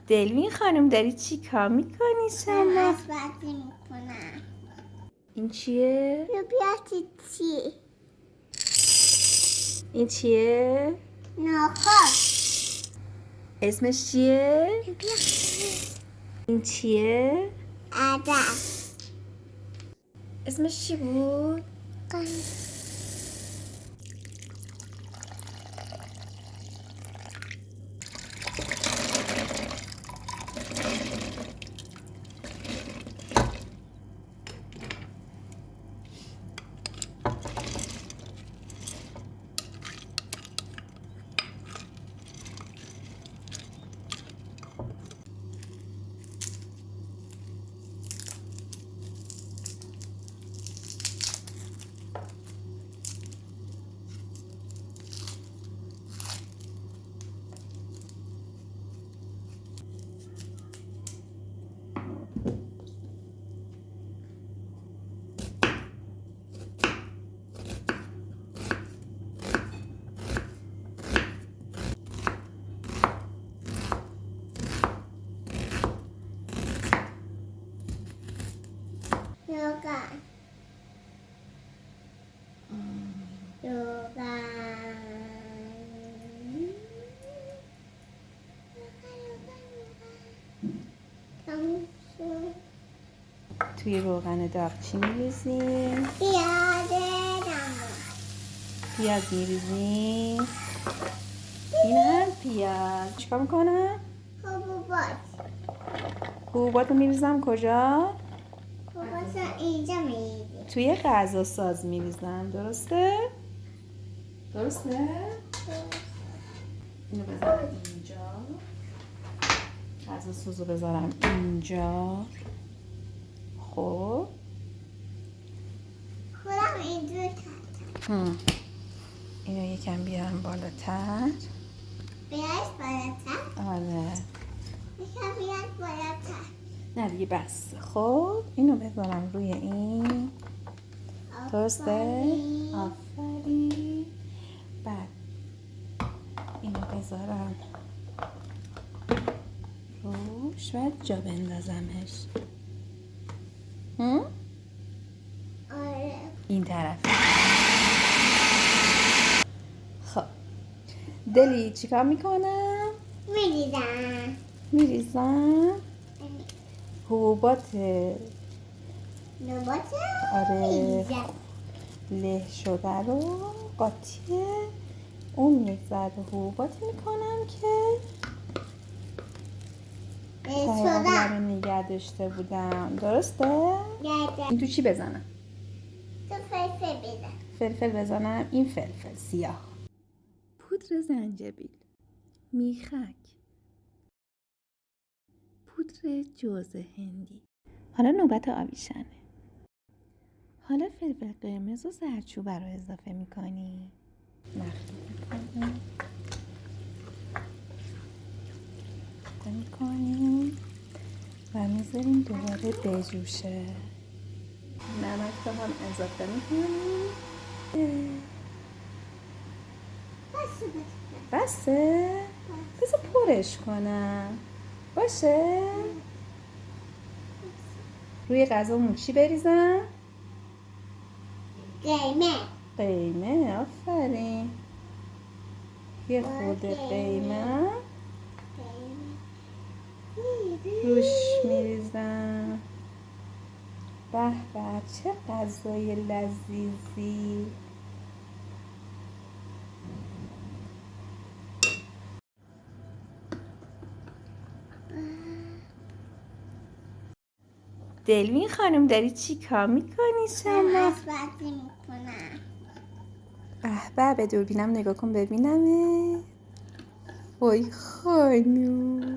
دلوین خانم داری چی کار میکنی شما؟ بازی میکنم. این چیه؟ لوبیا چی؟ این چیه؟ نخود. اسمش چیه؟ لوبیا. این چیه؟ عدس. اسمش چی بود؟ روغن. توی روغن داغ چی میریزیم؟ پیاز میریزیم. این هم پیاز. چیکار میکنم؟ حبوبات رو میریزم کجا؟ اینجا میریزیم. توی غذا ساز میریزم. درسته؟ اینو بذارم اینجا. غذا ساز رو بذارم اینجا. خب خودم اینجور کردم. اینو یکم بیارم بالاتر. بیایش بالاتر؟ آره. یکم بیاد بالاتر. نه دیگه بس. خب اینو بذارم روی این. درسته؟ آفرین. بعد اینو بذارم روش و جا بندازمش. آره. این طرف. خب دلی چیکار میکنم؟ میریزم حبوبات نبات. آره له شده رو قاطی اون یک ذره حبوباتی میکنم که شدم. نگه داشته بودم. درسته؟ این تو چی بزنم؟ تو فلفل بزن. فلفل بزنم. این فلفل سیاه. پودر زنجبیل، میخک، پودر جوز هندی. حالا نوبت آویشنه. حالا فلفل قرمز و زردچوبه رو اضافه میکنی. مخلوط میکنیم و میذاریم دوباره بجوشه. نمک رو هم اضافه میکنیم. بسه؟ بذار پرش کنم. باشه؟ روی غذامون چی بریزم؟ قیمه. آفرین. یه خورده قیمه روش میریزم. به به چه غذای لذیذی. دلوین خانم داری چی کار میکنی شما؟ بازی میکنم. به به به دوربینم نگاه کن ببینم. وای خانوم